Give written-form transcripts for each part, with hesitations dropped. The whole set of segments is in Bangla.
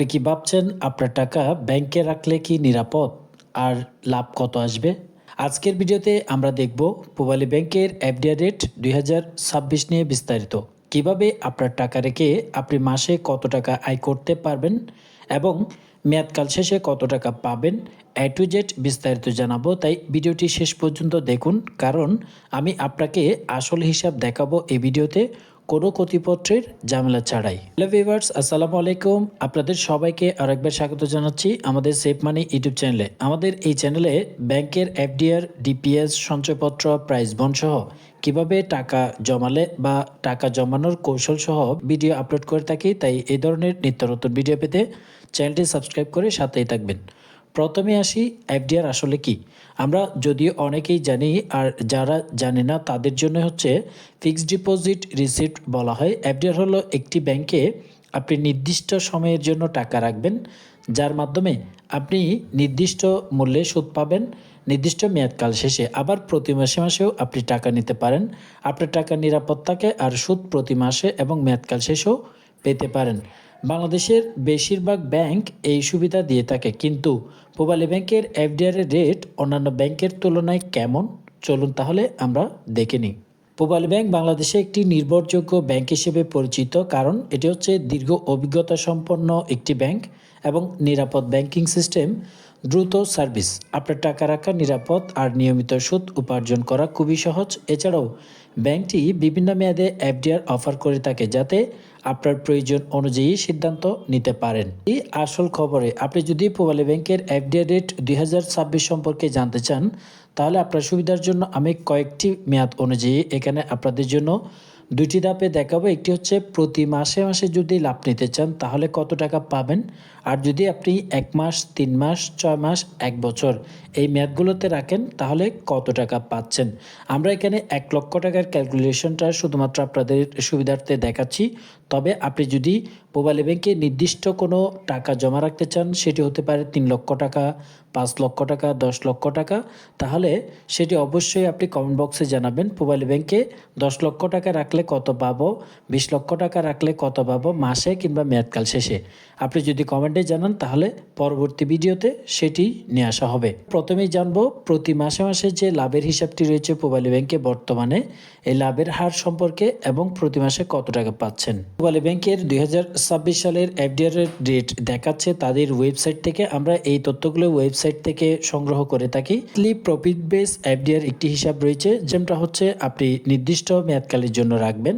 আপনি কি ভাবছেন আপনার টাকা ব্যাংকে রাখলে কি নিরাপদ আর লাভ কত আসবে? আজকের ভিডিওতে আমরা দেখব পূবালী ব্যাংকের এফডিআর রেট 2026 নিয়ে বিস্তারিত। কিভাবে আপনার টাকা রেখে আপনি মাসে কত টাকা আয় করতে পারবেন এবং মেয়াদকাল শেষে কত টাকা পাবেন, এ টু জেড বিস্তারিত জানাবো। তাই ভিডিওটি শেষ পর্যন্ত দেখুন, কারণ আমি আপনাকে আসল হিসাব দেখাবো এই ভিডিওতে, কোনো ক্ষতিপত্রের ঝামেলা ছাড়াই। হ্যালো ভিউয়ার্স, আসসালামু আলাইকুম। আপনাদের সবাইকে আরেকবার স্বাগত জানাচ্ছি আমাদের সেভ মানি ইউটিউব চ্যানেলে। আমাদের এই চ্যানেলে ব্যাংকের এফডিআর, ডিপিএস, সঞ্চয়পত্র, প্রাইস বন্ড সহ কিভাবে টাকা জমালে বা টাকা জমানোর কৌশল সহ ভিডিও আপলোড করে থাকি। তাই এই ধরনের নিত্য নতুন ভিডিও পেতে চ্যানেলটি সাবস্ক্রাইব করে সাথেই থাকবেন। প্রথমে আসি, এফডিআর আসলে কি। আমরা যদিও অনেকেই জানি, আর যারা জানে না তাদের জন্য হচ্ছে ফিক্সড ডিপোজিট রিসিপ্ট বলা হয়। এফডিআর হলো একটি ব্যাংকে আপনি নির্দিষ্ট সময়ের জন্য টাকা রাখবেন, যার মাধ্যমে আপনি নির্দিষ্ট মূল্যে সুদ পাবেন নির্দিষ্ট মেয়াদকাল শেষে। আবার প্রতি মাসে মাসেও আপনি টাকা নিতে পারেন। আপনার টাকা নিরাপদ থাকে আর সুদ প্রতি মাসে এবং মেয়াদকাল শেষেও পেতে পারেন। বাংলাদেশের বেশিরভাগ ব্যাংক এই সুবিধা দিয়ে থাকে, কিন্তু পূবালী ব্যাংকের এফডিআর এর রেট অন্যান্য ব্যাংকের তুলনায় কেমন, চলুন তাহলে আমরা দেখে নিই। পূবালী ব্যাংক বাংলাদেশে একটি নির্ভরযোগ্য ব্যাংক হিসেবে পরিচিত, কারণ এটি হচ্ছে দীর্ঘ অভিজ্ঞতা সম্পন্ন একটি ব্যাংক এবং নিরাপদ ব্যাংকিং সিস্টেম, দ্রুত সার্ভিস, আপনার টাকা রাখা নিরাপদ আর নিয়মিত সুদ উপার্জন করা খুবই সহজ। এছাড়াও ব্যাংকটি বিভিন্ন মেয়াদে এফডিআর অফার করে থাকে, যাতে আপনার প্রয়োজন অনুযায়ী সিদ্ধান্ত নিতে পারেন। এই আসল খবরে, আপনি যদি পূবালী ব্যাংকের এফডিআর রেট 2026 সম্পর্কে জানতে চান, তাহলে আপনার সুবিধার জন্য আমি কয়েকটি মেয়াদ অনুযায়ী এখানে আপনাদের জন্য দুইটি ধাপে দেখাবো। একটি হচ্ছে প্রতি মাসে মাসে যদি লাভ নিতে চান তাহলে কত টাকা পাবেন, আর যদি আপনি 1 মাস, 3 মাস, 6 মাস, 1 বছর এই মেয়াদগুলোতে রাখেন তাহলে কত টাকা পাচ্ছেন। আমরা এখানে 1 লক্ষ টাকার ক্যালকুলেশনটা শুধুমাত্র আপনাদের সুবিধার্থে দেখাচ্ছি। তবে আপনি যদি পূবালী ব্যাংকে নির্দিষ্ট কোনো টাকা জমা রাখতে চান, সেটি হতে পারে 3 লক্ষ টাকা, 5 লক্ষ টাকা, 10 লক্ষ টাকা, তাহলে সেটি অবশ্যই আপনি কমেন্ট বক্সে জানাবেন। পূবালী ব্যাংকে 10 লক্ষ টাকা রাখলে কত পাবো, 20 লক্ষ টাকা রাখলে কত পাবো মাসে কিংবা মেয়াদকাল শেষে। আপনি যদি কমেন্টে জানান তাহলে পরবর্তী ভিডিওতে সেটি নিয়ে আসা হবে। প্রথমেই জানবো প্রতি মাসে মাসে যে লাভের হিসাবটি রয়েছে পূবালী ব্যাংকে বর্তমানে, এই লাভের হার সম্পর্কে এবং প্রতি মাসে কত টাকা পাচ্ছেন। পূবালী ব্যাংকের 2026 সালের এফডিআর রেট দেখাচ্ছে তাদের ওয়েবসাইট থেকে। আমরা এই তথ্যগুলো ওয়েবসাইট থেকে সংগ্রহ করে থাকি। প্রফিট বেস এফডিআর একটি হিসাব রয়েছে, যেটা হচ্ছে আপনি নির্দিষ্ট মেয়াদকালের জন্য রাখবেন।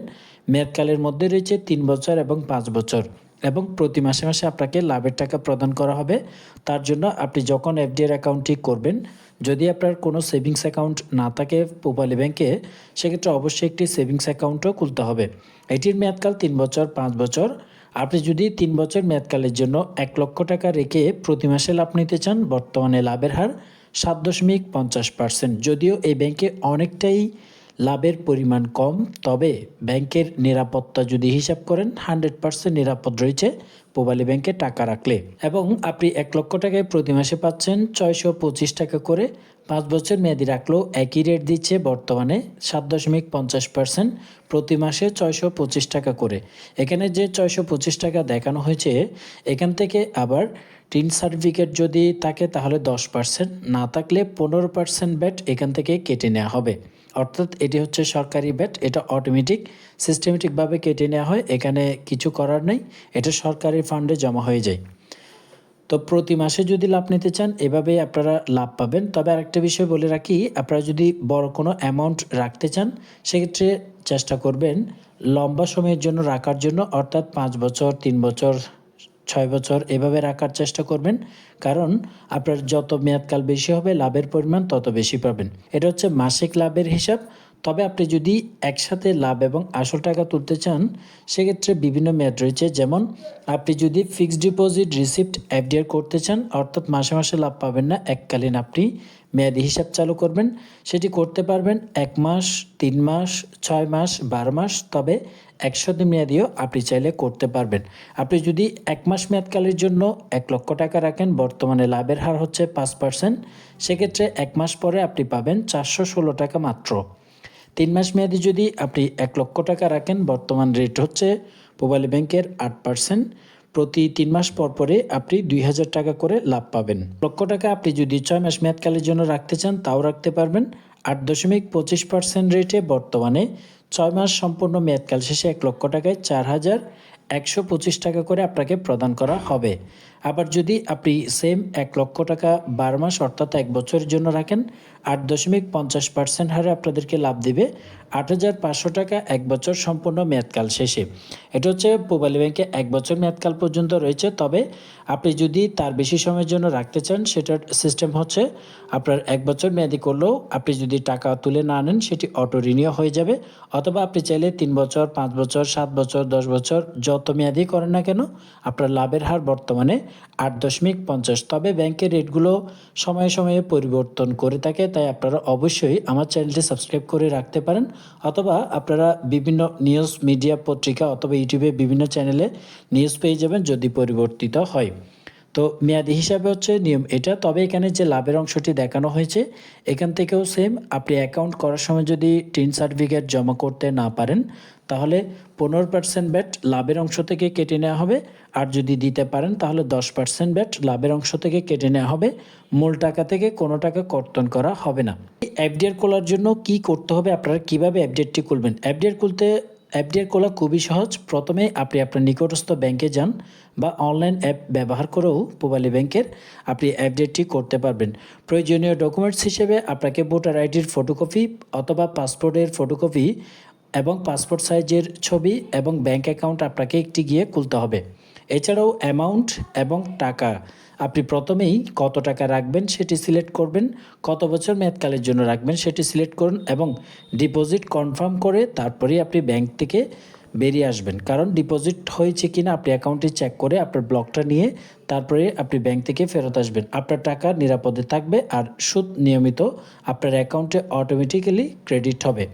মেয়াদকালের মধ্যে রয়েছে 3 বছর এবং 5 বছর, এবং প্রতি মাসে মাসে আপনাকে লাভের টাকা প্রদান করা হবে। তার জন্য আপনি যখন এফডিআর অ্যাকাউন্টটি করবেন, যদি আপনার কোনো সেভিংস অ্যাকাউন্ট না থাকে পূবালী ব্যাংকে, সেক্ষেত্রে অবশ্যই একটি সেভিংস অ্যাকাউন্টও খুলতে হবে। এটির মেয়াদকাল 3 বছর, 5 বছর। আপনি যদি 3 বছর মেয়াদকালের জন্য 1 লক্ষ টাকা রেখে প্রতি মাসে লাভ নিতে চান, বর্তমানে লাভের হার 7.50%। যদিও এই ব্যাংকে অনেকটাই লাভের পরিমাণ কম, তবে ব্যাংকের নিরাপত্তা যদি হিসাব করেন 100% নিরাপদ রয়েছে পূবালী ব্যাংকে টাকা রাখলে। এবং আপনি 1 লক্ষ টাকায় প্রতি মাসে পাচ্ছেন 625 টাকা করে। 5 বছর মেয়াদি রাখলেও একই রেট দিচ্ছে বর্তমানে 7.50%, প্রতি মাসে 625 টাকা করে। এখানে যে 625 টাকা দেখানো হয়েছে, এখান থেকে আবার টিন সার্টিফিকেট যদি থাকে তাহলে 10%, না থাকলে 15% ব্যাট এখান থেকে কেটে নেওয়া হবে। অর্থাৎ এটি হচ্ছে সরকারি ব্যাট, এটা অটোমেটিক সিস্টেমেটিকভাবে কেটে নেওয়া হয়, এখানে কিছু করার নেই, এটা সরকারি ফান্ডে জমা হয়ে যায়। তো প্রতি মাসে যদি লাভ নিতে চান এভাবেই আপনারা লাভ পাবেন। তবে আরেকটা বিষয় বলে রাখি, আপনারা যদি বড় কোনো অ্যামাউন্ট রাখতে চান, সেক্ষেত্রে চেষ্টা করবেন লম্বা সময়ের জন্য রাখার জন্য, অর্থাৎ 5 বছর, 3 বছর, 6 বছর এভাবে রাখার চেষ্টা করবেন। কারণ আপনার যত মেয়াদকাল বেশি হবে লাভের পরিমাণ তত বেশি পাবেন। এটা হচ্ছে মাসিক লাভের হিসাব। তবে আপনি যদি একসাথে লাভ এবং আসল টাকা তুলতে চান, সেক্ষেত্রে বিভিন্ন মেয়াদ রয়েছে। যেমন আপনি যদি ফিক্সড ডিপোজিট রিসিপ্ট এফডিআর করতে চান, অর্থাৎ মাসে মাসে লাভ পাবেন না, এককালীন আপনি মেয়াদি হিসাব চালু করবেন, সেটি করতে পারবেন 1 মাস, 3 মাস, 6 মাস, 12 মাস। তবে 100 দিন মেয়াদিও আপনি চাইলে করতে পারবেন। আপনি যদি 1 মাস মেয়াদকালের জন্য 1 লক্ষ টাকা রাখেন, বর্তমানে লাভের হার হচ্ছে 5%, সেক্ষেত্রে 1 মাস পরে আপনি পাবেন 416 টাকা মাত্র। 3 মাস মেয়াদি যদি আপনি 1 লক্ষ টাকা রাখেন, বর্তমান রেট হচ্ছে পূবালী ব্যাংকের 8%, প্রতি ৩ মাস পর পরে আপনি ২,০০০ টাকা করে লাভ পাবেন। লক্ষ টাকা আপনি যদি ৬ মাস মেয়াদকালের জন্য রাখতে চান তাও রাখতে পারবেন। ৮.২৫% রেটে বর্তমানে ৬ মাস সম্পূর্ণ মেয়াদকাল শেষে ১ লক্ষ টাকায় ৪,১২৫ টাকা করে আপনাকে প্রদান করা হবে। আবার যদি আপনি সেম ১ লক্ষ টাকা ১২ মাস অর্থাৎ ১ বছরের জন্য রাখেন, ৮.৫০% হারে আপনাদেরকে লাভ দিবে ৮,৫০০ টাকা ১ বছর সম্পূর্ণ মেয়াদকাল শেষে। এটা হচ্ছে পূবালী ব্যাংকে ১ বছর মেয়াদকাল পর্যন্ত রয়েছে, তবে আপনি যদি তার বেশি সময়ের জন্য রাখতে চান সেটার সিস্টেম হচ্ছে আপনার ১ বছর মেয়াদি করলেও আপনি যদি টাকা তুলে না নেন সেটি অটো রিনিউ হয়ে যাবে, অথবা আপনি চাইলে ৩ বছর, ৫ বছর, ৭ বছর, 10 বছর যত মেয়াদি করেন না কেন আপনার লাভের হার বর্তমানে ৮.৫০। তবে ব্যাংকের রেটগুলো সময়ে সময়ে পরিবর্তন করে থাকে, তাই আপনারা অবশ্যই আমার চ্যানেলটি সাবস্ক্রাইব করে রাখতে পারেন, অথবা আপনারা বিভিন্ন নিউজ মিডিয়া পত্রিকা অথবা ইউটিউবে বিভিন্ন চ্যানেলে নিউজ পেয়ে যাবেন যদি পরিবর্তিত হয়। তো মেয়াদি হিসাবে হচ্ছে নিয়ম এটা। তবে এখানে যে লাভের অংশটি দেখানো হয়েছে এখান থেকেও সেম, আপনি অ্যাকাউন্ট করার সময় যদি টিন সার্টিফিকেট জমা করতে না পারেন তাহলে 15% ব্যাট লাভের অংশ থেকে কেটে নেওয়া হবে, আর যদি দিতে পারেন তাহলে 10% ব্যাট লাভের অংশ থেকে কেটে নেওয়া হবে। মূল টাকা থেকে কোনো টাকা কর্তন করা হবে না। এফডিআর খোলার জন্য কি করতে হবে, আপনারা কিভাবে এফডিআরটি খুলবেন? এফডিআর খোলা খুবই সহজ। প্রথমে আপনি আপনার নিকটস্থ ব্যাংকে যান বা অনলাইন অ্যাপ ব্যবহার করেও পূবালী ব্যাংকের আপনি এফডিআরটি করতে পারবেন। প্রয়োজনীয় ডকুমেন্টস হিসেবে আপনাকে ভোটার আইডির ফটোকপি অথবা পাসপোর্টের ফটোকপি এবং পাসপোর্ট সাইজের ছবি এবং ব্যাংক অ্যাকাউন্ট আপনাকে একটি গিয়ে খুলতে হবে। এছাড়াও অ্যামাউন্ট এবং টাকা, আপনি প্রথমেই কত টাকা রাখবেন সেটি সিলেক্ট করবেন, কত বছর মেয়াদকালের জন্য রাখবেন সেটি সিলেক্ট করুন এবং ডিপোজিট কনফার্ম করে তারপরেই আপনি ব্যাংক থেকে বেরিয়ে আসবেন। কারণ ডিপোজিট হয়েছে কিনা আপনি অ্যাকাউন্টে চেক করে আপনার ব্লকটা নিয়ে তারপরে আপনি ব্যাংক থেকে ফেরত আসবেন। আপনার টাকা নিরাপদে থাকবে আর সুদ নিয়মিত আপনার অ্যাকাউন্টে অটোমেটিক্যালি ক্রেডিট হবে।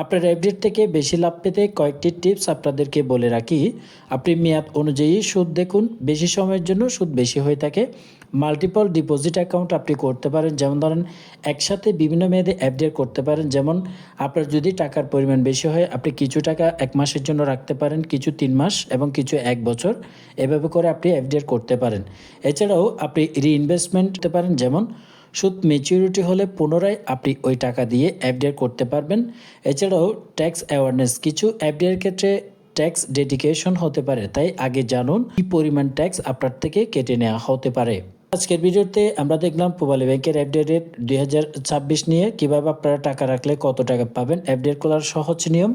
আপনার এফডিআর থেকে বেশি লাভ পেতে কয়েকটি টিপস আপনাদেরকে বলে রাখি। আপনি মেয়াদ অনুযায়ী সুদ দেখুন, বেশি সময়ের জন্য সুদ বেশি হয়ে থাকে। মাল্টিপল ডিপোজিট অ্যাকাউন্ট আপনি করতে পারেন, যেমন ধরেন একসাথে বিভিন্ন মেয়াদে এফডিআর করতে পারেন। যেমন আপনার যদি টাকার পরিমাণ বেশি হয় আপনি কিছু টাকা 1 মাসের জন্য রাখতে পারেন, কিছু 3 মাস এবং কিছু 1 বছর, এভাবে করে আপনি এফডিআর করতে পারেন। এছাড়াও আপনি রিইনভেস্টমেন্ট করতে পারেন, যেমন সুদ ম্যাচিউরিটি হলে পুনরায় আপনি ওই টাকা দিয়ে এফডিআর করতে পারবেন। এছাড়াও ট্যাক্স অ্যাওয়ারনেস, কিছু এফডিআর ক্ষেত্রে ট্যাক্স ডেডিকেশন হতে পারে, তাই আগে জানুন কি পরিমাণ ট্যাক্স আপনার থেকে কেটে নেওয়া হতে পারে। আজকের ভিডিওতে আমরা দেখলাম পূবালী ব্যাংকের এফডিআর রেট 2026 নিয়ে, কিভাবে আপনারা টাকা রাখলে কত টাকা পাবেন, এফডিআর খোলার সহজ নিয়ম,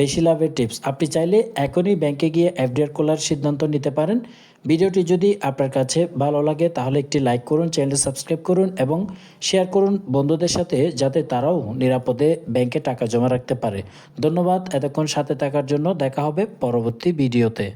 বেশি লাভের টিপস। আপনি চাইলে এখনই ব্যাংকে গিয়ে এফডিআর খোলার সিদ্ধান্ত নিতে পারেন। ভিডিওটি যদি আপনার কাছে ভালো লাগে তাহলে একটি লাইক করুন, চ্যানেলটি সাবস্ক্রাইব করুন এবং শেয়ার করুন বন্ধুদের সাথে, যাতে তারাও নিরাপদে ব্যাংকে টাকা জমা রাখতে পারে। ধন্যবাদ এতক্ষণ সাথে থাকার জন্য। দেখা হবে পরবর্তী ভিডিওতে।